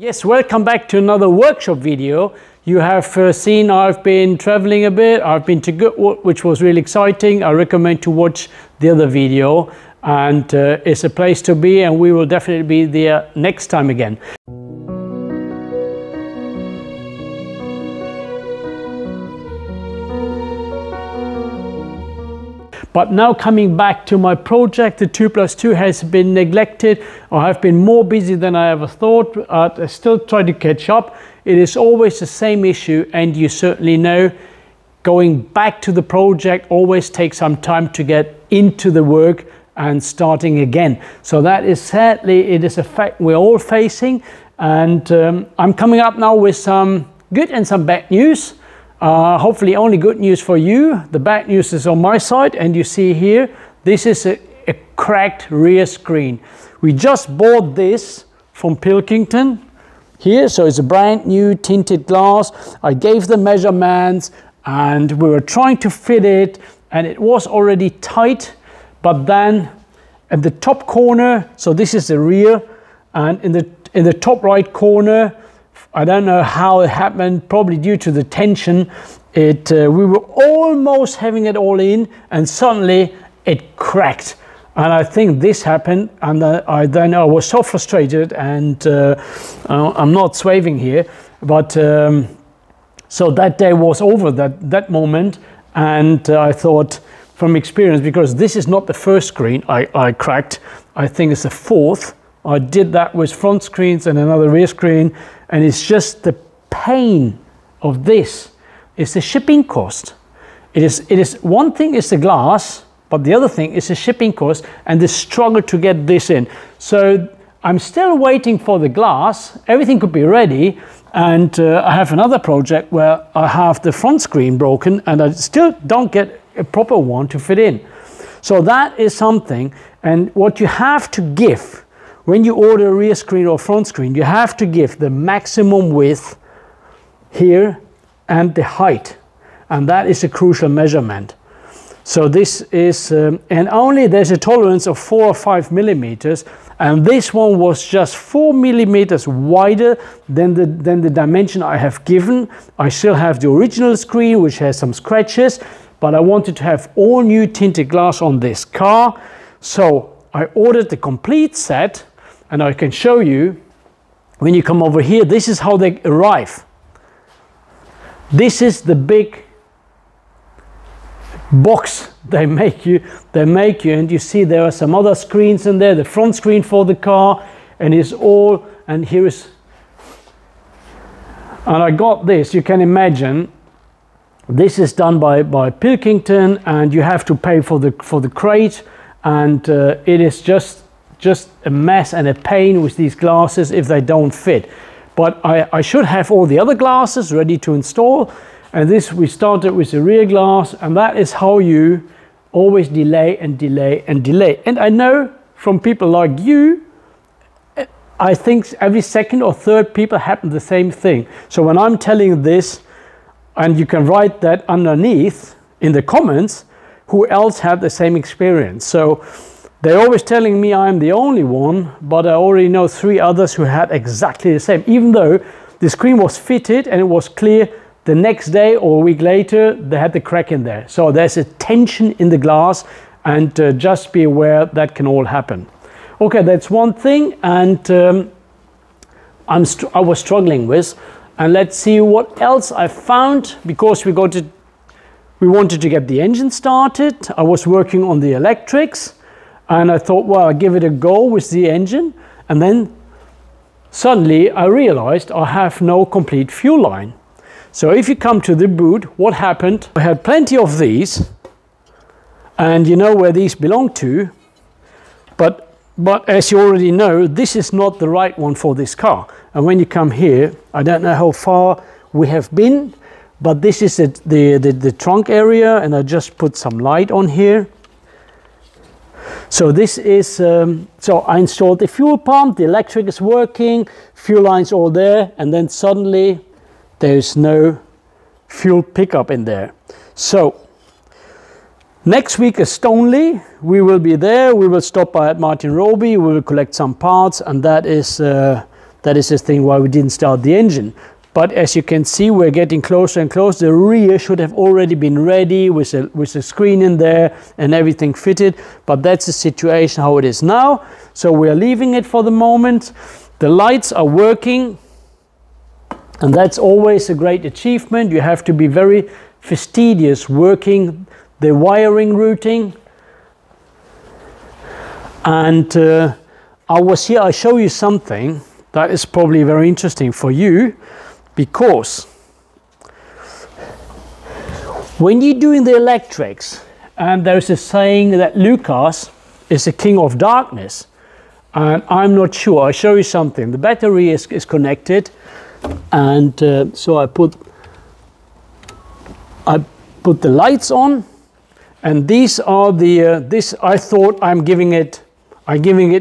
Yes, welcome back to another workshop video. You have seen I've been traveling a bit. I've been to Goodwood, which was really exciting. I recommend to watch the other video, and it's a place to be, and we will definitely be there next time again. But now coming back to my project, the 2+2 has been neglected. I have been more busy than I ever thought. I still try to catch up. It is always the same issue, and you certainly know going back to the project always takes some time to get into the work and starting again. So that is sadly, it is a fact we're all facing. And I'm coming up now with some good and some bad news. Hopefully only good news for you. The bad news is on my side, and you see here, this is a cracked rear screen. We just bought this from Pilkington here, so it's a brand new tinted glass. I gave the measurements and we were trying to fit it, and it was already tight, but then at the top corner, so this is the rear, and in the top right corner, I don't know how it happened, probably due to the tension. We were almost having it all in, and suddenly it cracked. And I think this happened, and then I was so frustrated, and I'm not swerving here, but so that day was over, that moment, and I thought from experience, because this is not the first screen I cracked, I think it's the fourth. I did that with front screens and another rear screen, and it's just the pain of this. It's the shipping cost. It is one thing is the glass, but the other thing is the shipping cost and the struggle to get this in. So I'm still waiting for the glass. Everything could be ready, and I have another project where I have the front screen broken and I still don't get a proper one to fit in. So that is something, and what you have to give when you order a rear screen or front screen, you have to give the maximum width here and the height, and that is a crucial measurement. So this is, and only there's a tolerance of 4 or 5 millimeters, and this one was just 4 millimeters wider than the dimension I have given. I still have the original screen, which has some scratches, but I wanted to have all new tinted glass on this car. So I ordered the complete set, and I can show you when you come over here. This is how they arrive. This is the big box they make you, and you see there are some other screens in there, the front screen for the car, and it's all, and here is, and I got this, you can imagine, this is done by Pilkington, and you have to pay for the crate, and it is just a mess and a pain with these glasses if they don't fit. But I should have all the other glasses ready to install, and this we started with the rear glass, and that is how you always delay and delay and delay. And I know from people like you, I think every second or third people happen the same thing. So when I'm telling this, and you can write that underneath in the comments, who else had the same experience. So they're always telling me I'm the only one, but I already know 3 others who had exactly the same. Even though the screen was fitted and it was clear, the next day or a week later, they had the crack in there. So there's a tension in the glass, and just be aware that can all happen. Okay, that's one thing, and I was struggling with. And let's see what else I found, because we wanted to get the engine started. I was working on the electrics, and I thought, well, I'll give it a go with the engine. And then suddenly I realized I have no complete fuel line. So if you come to the boot, what happened? I had plenty of these, and you know where these belong to, but as you already know, this is not the right one for this car. And when you come here, I don't know how far we have been, but this is the trunk area, and I just put some light on here. So this is, so I installed the fuel pump, the electric is working, fuel lines all there, and then suddenly there's no fuel pickup in there. So next week is Stoneleigh. We will be there. We will stop by at Martin Roby. We will collect some parts, and that is That is the thing why we didn't start the engine. But as you can see, we're getting closer and closer. The rear should have already been ready with a screen in there and everything fitted. But that's the situation how it is now. So we're leaving it for the moment. The lights are working. And that's always a great achievement. You have to be very fastidious working the wiring routing. And I show you something that is probably very interesting for you, because when you're doing the electrics, and there's a saying that Lucas is the king of darkness, and I'm not sure. I'll show you something. The battery is connected, and so I put the lights on, and these are the this I thought I'm giving it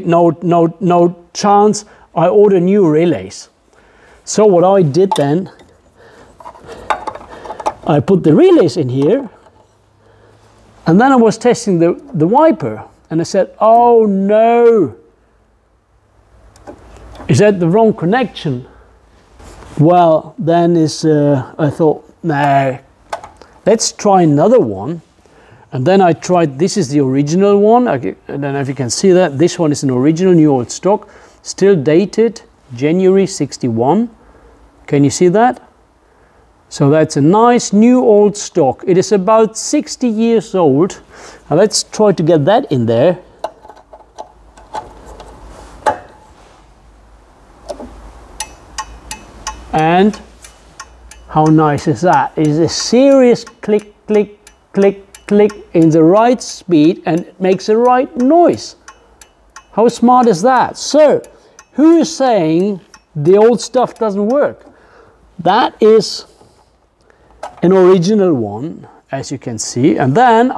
no chance. I ordered new relays. So what I did then, I put the relays in here, and then I was testing the wiper, and I said, oh no, is that the wrong connection? Well, then I thought, nah, let's try another one. And then I tried, this is the original one. I don't know if you can see that. This one is an original new old stock, still dated January 61. Can you see that? So that's a nice new old stock. It is about 60 years old. Now let's try to get that in there. And how nice is that? It is a serious click, click, click, click in the right speed, and it makes the right noise. How smart is that? So, who is saying the old stuff doesn't work? That is an original one, as you can see. And then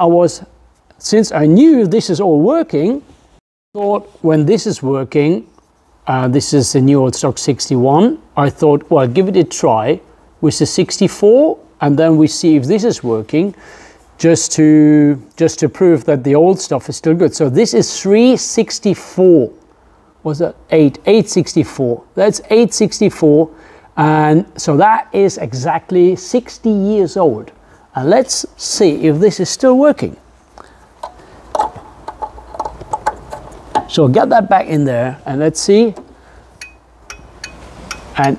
since I knew this is all working, I thought when this is working, this is the new old stock 61, I thought, well, give it a try with the 64, and then we see if this is working, just to prove that the old stuff is still good. So this is 364. Was that 864? That's 864, and so that is exactly 60 years old. And let's see if this is still working. So get that back in there, and let's see. And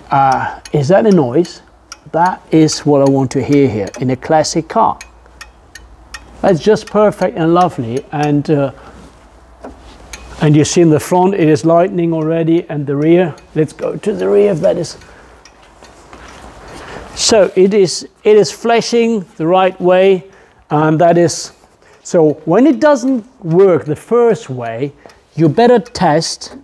is that a noise? That is what I want to hear here in a classic car. That's just perfect and lovely. And you see in the front it is lightning already, and the rear. Let's go to the rear if that is. So it is flashing the right way, and that is. So when it doesn't work the first way, you better test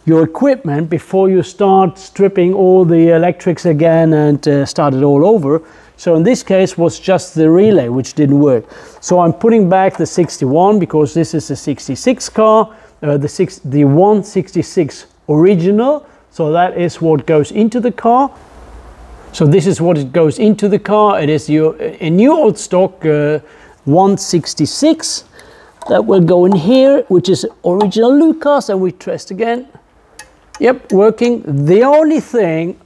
your equipment before you start stripping all the electrics again and start it all over. So in this case was just the relay which didn't work. So I'm putting back the 61 because this is a 66 car, the 166 original. So that is what goes into the car. So this is what it goes into the car. It is a new old stock 166 that will go in here, which is original Lucas, and we test again. Yep, working. The only thing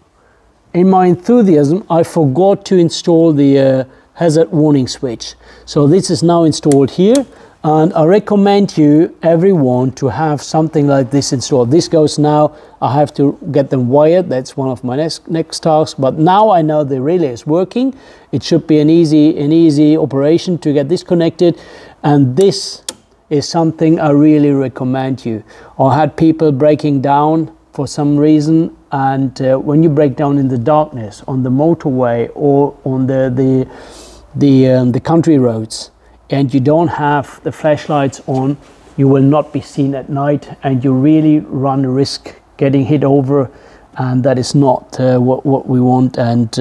in my enthusiasm, I forgot to install the hazard warning switch. So this is now installed here, and I recommend you, everyone, to have something like this installed. This goes now, I have to get them wired. That's one of my next tasks, but now I know the relay is working. It should be an easy operation to get this connected, and this is something I really recommend you. I had people breaking down for some reason, and when you break down in the darkness on the motorway or on the country roads, and you don't have the flashlights on, you will not be seen at night, and you really run a risk getting hit over, and that is not what we want. And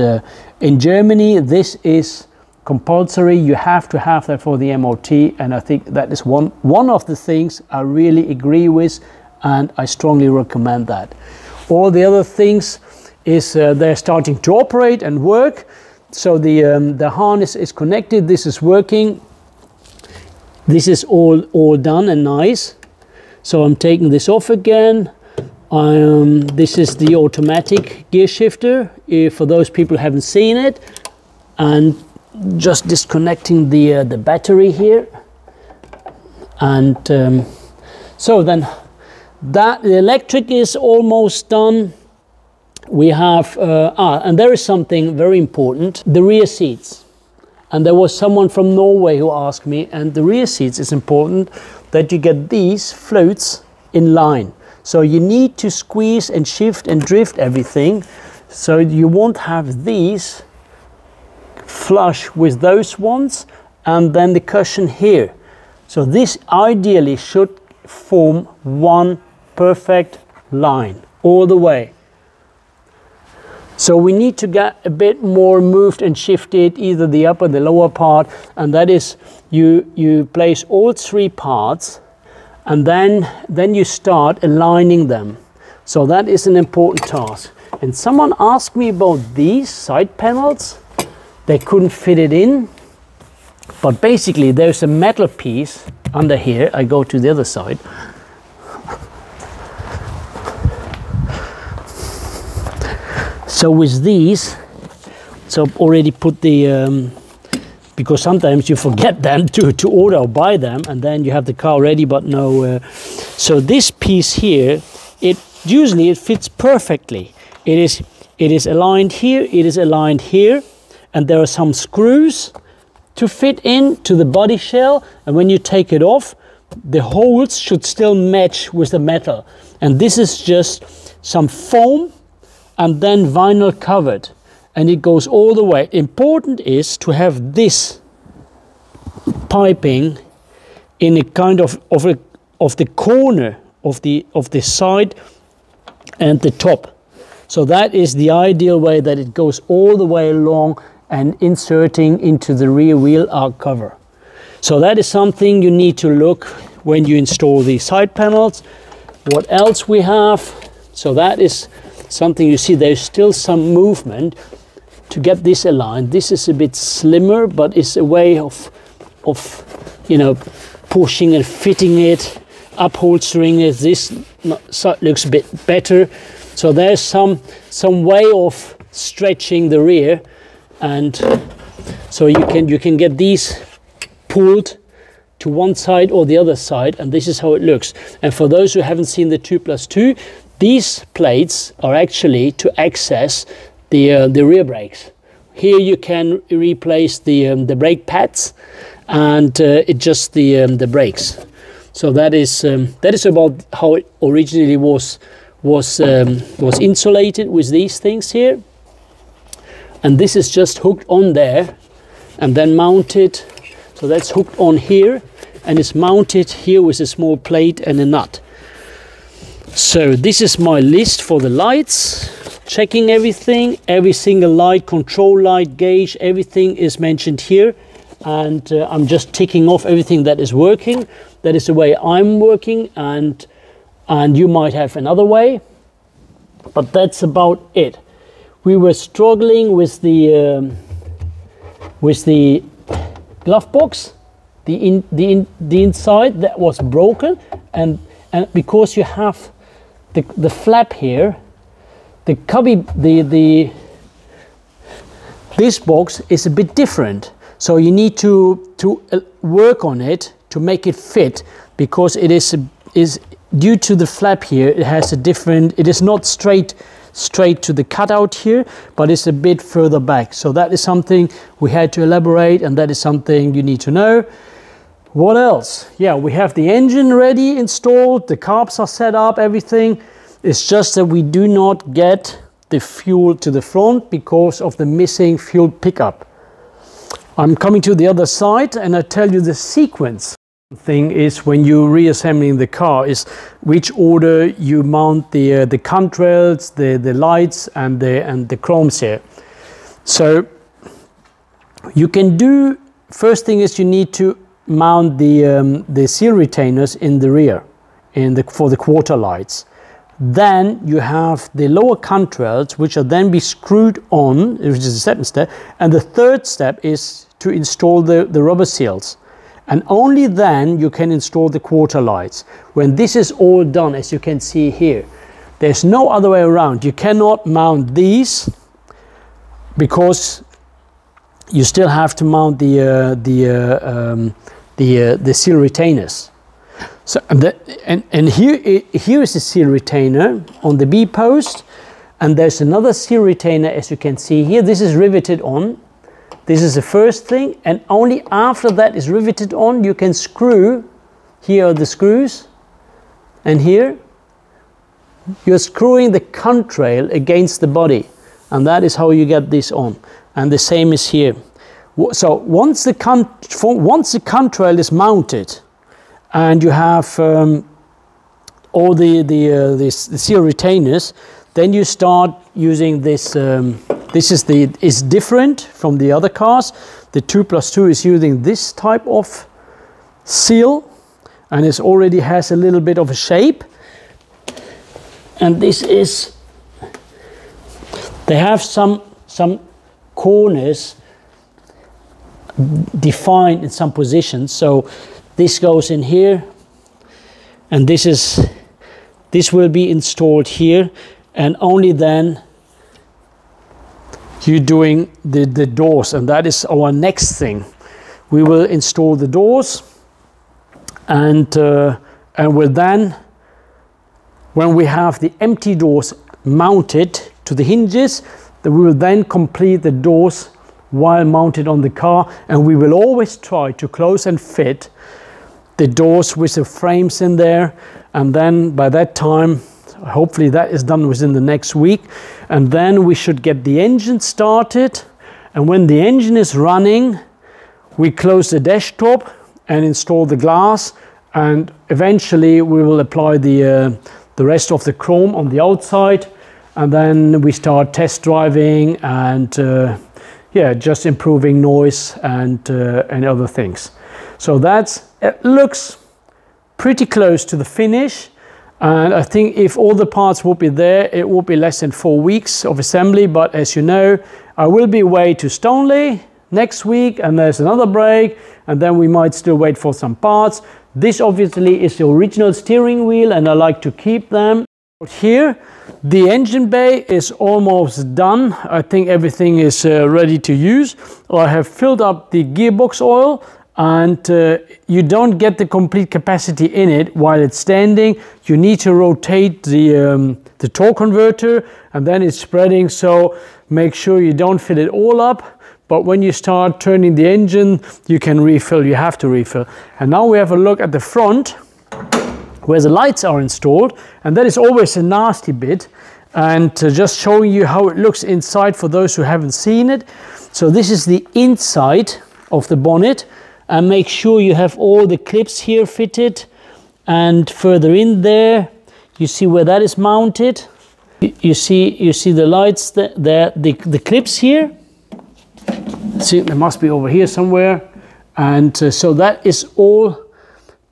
in Germany, this is compulsory. You have to have that for the MOT, and I think that is one of the things I really agree with, and I strongly recommend that. All the other things is they're starting to operate and work. So the harness is connected. This is working. This is all done and nice. So I'm taking this off again, This is the automatic gear shifter, for those people who haven't seen it. And just disconnecting the battery here. And so then the electric is almost done. We have, and there is something very important, the rear seats. And there was someone from Norway who asked me, and the rear seats is important that you get these floats in line. So you need to squeeze and shift and drift everything. So you won't have these flush with those ones, and then the cushion here. So this ideally should form one perfect line all the way. So we need to get a bit more moved and shifted, either the upper, the lower part, and that is you place all three parts, and then you start aligning them. So that is an important task. And someone asked me about these side panels. They couldn't fit it in, but basically there's a metal piece under here. I go to the other side. So with these, so I've already put the, because sometimes you forget them to order or buy them, and then you have the car ready, but no. So this piece here, usually it fits perfectly. It is aligned here, it is aligned here, and there are some screws to fit into the body shell, and when you take it off, the holes should still match with the metal. And this is just some foam and then vinyl covered, and it goes all the way. Important is to have this piping in a kind of the corner of the side and the top. So that is the ideal way, that it goes all the way along and inserting into the rear wheel arch cover. So that is something you need to look when you install these side panels. What else we have? So that is something you see, there's still some movement to get this aligned. This is a bit slimmer, but it's a way of you know, pushing and fitting it, upholstering it. This looks a bit better. So there's some way of stretching the rear, and so you can get these pulled to one side or the other side, and this is how it looks. And for those who haven't seen the 2+2, these plates are actually to access the rear brakes. Here you can replace the brake pads, and it just the brakes. So that is about how it originally was insulated with these things here. And this is just hooked on there and then mounted. So that's hooked on here, and it's mounted here with a small plate and a nut. So this is my list for the lights, checking everything, every single light, control light, gauge, everything is mentioned here. And I'm just ticking off everything that is working. That is the way I'm working, and you might have another way, but that's about it. We were struggling with the glove box, the inside that was broken, and because you have the flap here, the cubby, this box is a bit different. So you need to work on it to make it fit, because it is due to the flap here. It has a different. It is not straight to the cutout here, but it's a bit further back. So that is something we had to elaborate, and that is something you need to know. What else? Yeah, we have the engine ready, installed, the carbs are set up, everything. It's just that we do not get the fuel to the front because of the missing fuel pickup. I'm coming to the other side, and I tell you the sequence. The thing is, when you're reassembling the car, is which order you mount the contrails, the lights, and the chromes here. So you can do, first thing is you need to mount the seal retainers in the rear for the quarter lights. Then you have the lower contrails, which are then be screwed on, which is the second step, and the third step is to install the rubber seals. And only then you can install the quarter lights. When this is all done, as you can see here, There's no other way around. You cannot mount these because you still have to mount the seal retainers. So and here is the seal retainer on the B post, and there's another seal retainer, as you can see here. This is riveted on. This is the first thing, and only after that is riveted on, you can screw. Here are the screws, and here you're screwing the contrail against the body, and that is how you get this on. And the same is here. So once the contrail is mounted, and you have all the seal retainers, then you start using this. This is different from the other cars. The 2+2 is using this type of seal, and it already has a little bit of a shape. And this is, they have some corners defined in some positions. So this goes in here, and this will be installed here, and only then you're doing the doors, and that is our next thing. We will install the doors, and we'll then, when we have the empty doors mounted to the hinges, we will then complete the doors while mounted on the car, and we will always try to close and fit the doors with the frames in there. And then by that time, hopefully that is done within the next week, and then we should get the engine started. And when the engine is running, we close the desktop and install the glass, and eventually we will apply the rest of the chrome on the outside, and then we start test driving and yeah, just improving noise and other things. So it looks pretty close to the finish. And I think if all the parts will be there, it will be less than 4 weeks of assembly. But as you know, I will be away to Stoneleigh next week, and there's another break, and then we might still wait for some parts. This obviously is the original steering wheel, and I like to keep them. Here, the engine bay is almost done. I think everything is ready to use. I have filled up the gearbox oil, and you don't get the complete capacity in it while it's standing. You need to rotate the torque converter, and then it's spreading, so make sure you don't fill it all up. But when you start turning the engine, you can refill, you have to refill. And now we have a look at the front, where the lights are installed, and that is always a nasty bit. And just showing you how it looks inside for those who haven't seen it. So this is the inside of the bonnet, and make sure you have all the clips here fitted, and further in there you see where that is mounted. You see the lights there, the clips here. See, they must be over here somewhere. And so that is all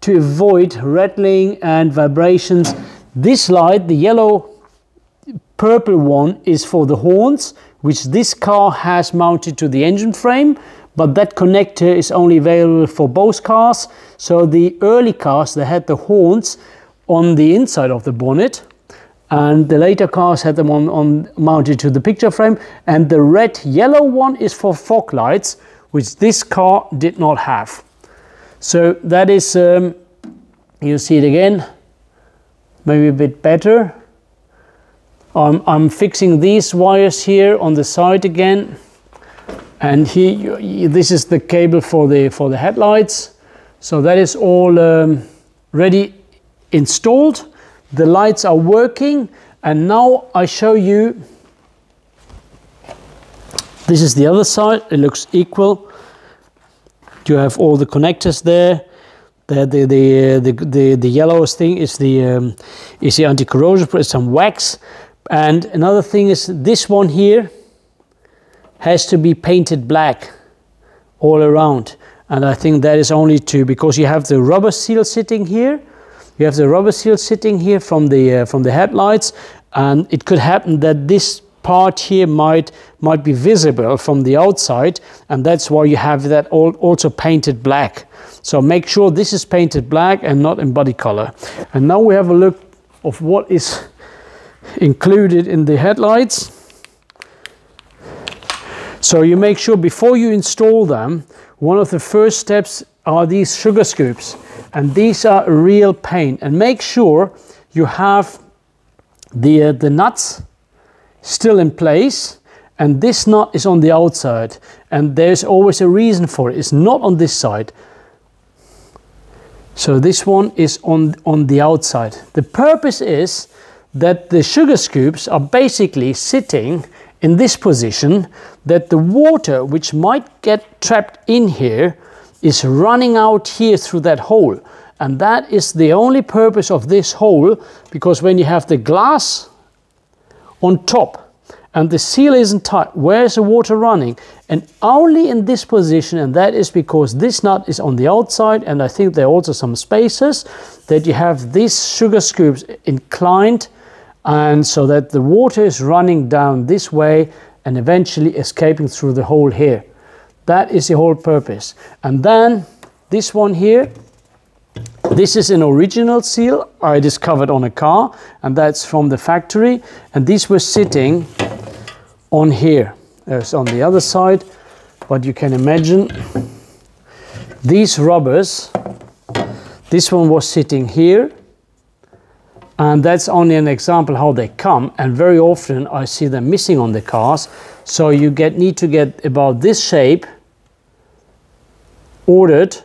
to avoid rattling and vibrations. This light, the yellow purple one, is for the horns, which this car has mounted to the engine frame, but that connector is only available for both cars. So the early cars, they had the horns on the inside of the bonnet, and the later cars had them on mounted to the picture frame. And the red yellow one is for fog lights, which this car did not have. So that is, you see it again, maybe a bit better. I'm fixing these wires here on the side again, and here this is the cable for the headlights. So that is all ready, installed. The lights are working, and now I show you. This is the other side. It looks equal. You have all the connectors there. The yellowest thing is the anti-corrosion, put some wax. And another thing is this one here has to be painted black all around. And I think that is only because you have the rubber seal sitting here. You have the rubber seal sitting here from the headlights, and it could happen that this part here might be visible from the outside, and that's why you have that also painted black. So make sure this is painted black and not in body color. And now we have a look of what is included in the headlights. So you make sure before you install them, one of the first steps are these sugar scoops, and these are a real pain. And make sure you have the nuts still in place, and this nut is on the outside, and there's always a reason for it. It's not on this side. So this one is on the outside. The purpose is that the sugar scoops are basically sitting in this position, that the water which might get trapped in here is running out here through that hole. And that is the only purpose of this hole, because when you have the glass on top and the seal isn't tight, where's the water running? And only in this position, and that is because this nut is on the outside, and I think there are also some spaces that you have these sugar scoops inclined, and so that the water is running down this way and eventually escaping through the hole here. That is the whole purpose. And then this one here, this is an original seal I discovered on a car, and that's from the factory, and these were sitting on here. There's on the other side, but you can imagine these rubbers, this one was sitting here, and that's only an example how they come, and very often I see them missing on the cars. So you need to get about this shape ordered,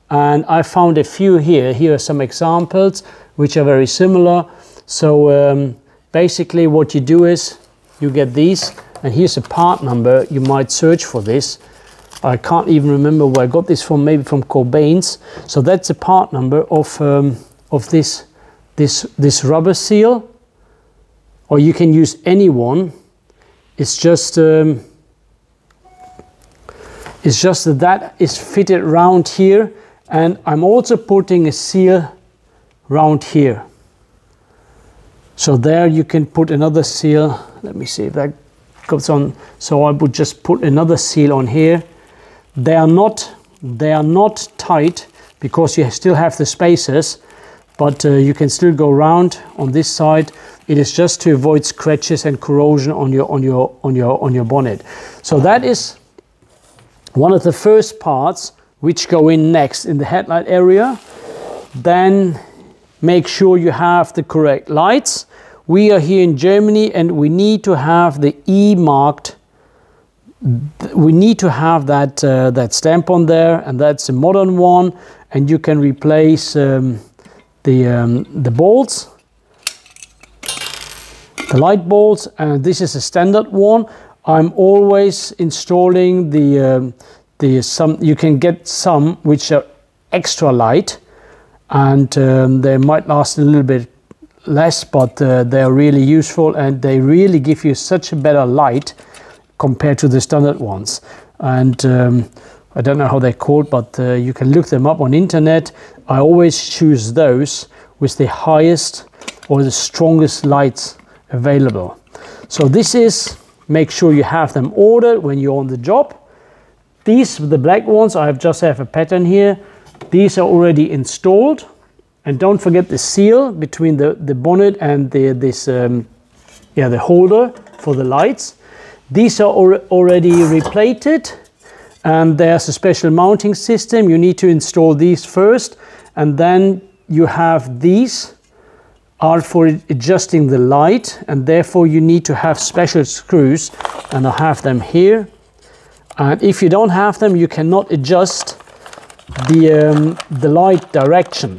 and I found a few here. Here are some examples which are very similar. So basically what you do is you get these, and here's a part number. You might search for this. I can't even remember where I got this from, maybe from Cobain's. So that's a part number of this rubber seal, or you can use any one. It's just that is fitted round here, and I'm also putting a seal round here. So there you can put another seal. Let me see if that goes on. So I would just put another seal on here. They are not tight because you still have the spaces, but you can still go round on this side. It is just to avoid scratches and corrosion on your bonnet. So that is one of the first parts which go in next in the headlight area. Then make sure you have the correct lights. We are here in Germany, and we need to have the E marked. We need to have that stamp on there, and that's a modern one. And you can replace the bolts, the light bolts, and this is a standard one. I'm always installing you can get some which are extra light, and they might last a little bit less, but they're really useful, and they really give you such a better light compared to the standard ones. And I don't know how they're called, but you can look them up on internet. I always choose those with the highest or the strongest lights available. So this is, make sure you have them ordered when you're on the job. These, the black ones, I just have a pattern here. These are already installed. And don't forget the seal between the bonnet and the holder for the lights. These are already replated, and there's a special mounting system. You need to install these first, and then you have these are for adjusting the light, and therefore you need to have special screws, and I have them here. And if you don't have them, you cannot adjust the light direction.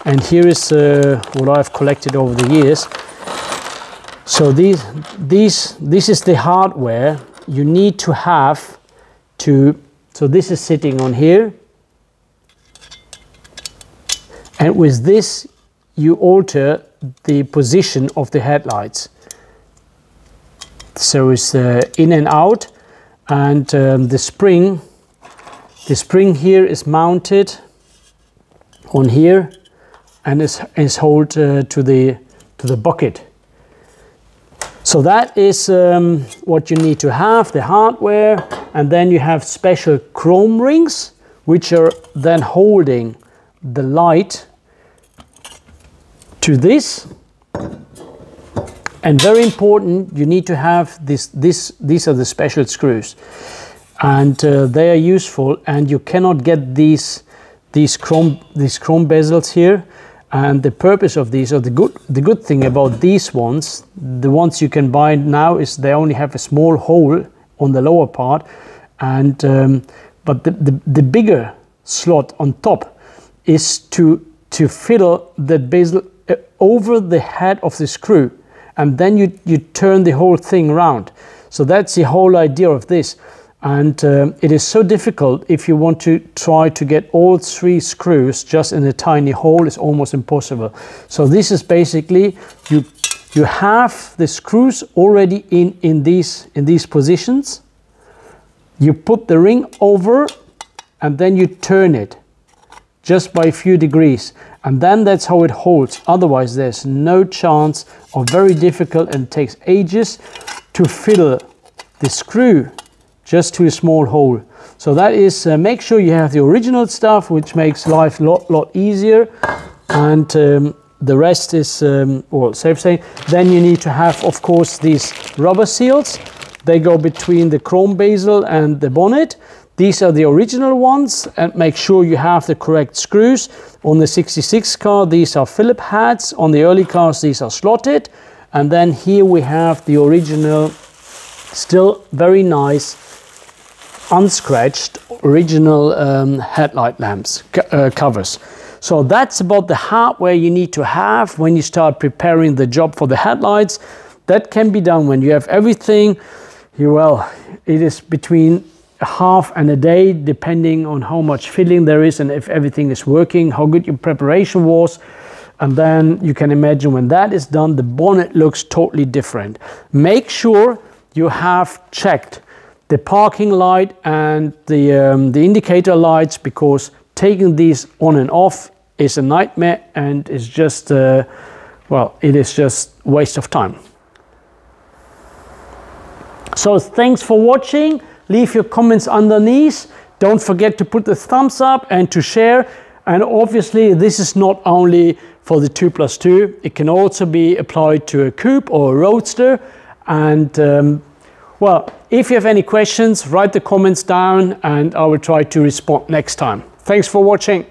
And here is what I've collected over the years. So this is the hardware you need to have to. So this is sitting on here, and with this you alter the position of the headlights. So it's in and out, and the spring here is mounted on here, and is held to the bucket. So that is what you need to have, the hardware, and then you have special chrome rings which are then holding the light to this, And very important, you need to have these are the special screws, and they are useful, and you cannot get these chrome bezels here. And the purpose of these, or the good thing about these ones, the ones you can buy now, is they only have a small hole on the lower part, and but the bigger slot on top is to fill the bezel over the head of the screw, and then you turn the whole thing around. So that's the whole idea of this. And it is so difficult if you want to try to get all 3 screws just in a tiny hole. It's almost impossible. So this is basically, you have the screws already in these positions. You put the ring over, and then you turn it just by a few degrees, and then that's how it holds. Otherwise there's no chance, or very difficult, and takes ages to fill the screw just to a small hole. So that is, make sure you have the original stuff, which makes life a lot easier, and the rest is well, safe saying. Then you need to have, of course, these rubber seals. They go between the chrome bezel and the bonnet. These are the original ones, and make sure you have the correct screws. On the 66 car, these are Phillips heads. On the early cars, these are slotted. And then here we have the original, still very nice, unscratched original headlight lamps covers. So that's about the hardware you need to have when you start preparing the job for the headlights. That can be done when you have everything. Well, it is between a half and a day, depending on how much filling there is and if everything is working, how good your preparation was. And then you can imagine when that is done, the bonnet looks totally different. Make sure you have checked the parking light and the indicator lights, because taking these on and off is a nightmare, and is just well, it is just waste of time. So thanks for watching. Leave your comments underneath. Don't forget to put the thumbs up and to share. And obviously this is not only for the 2+2, it can also be applied to a coupe or a roadster. And well, if you have any questions, write the comments down and I will try to respond next time. Thanks for watching.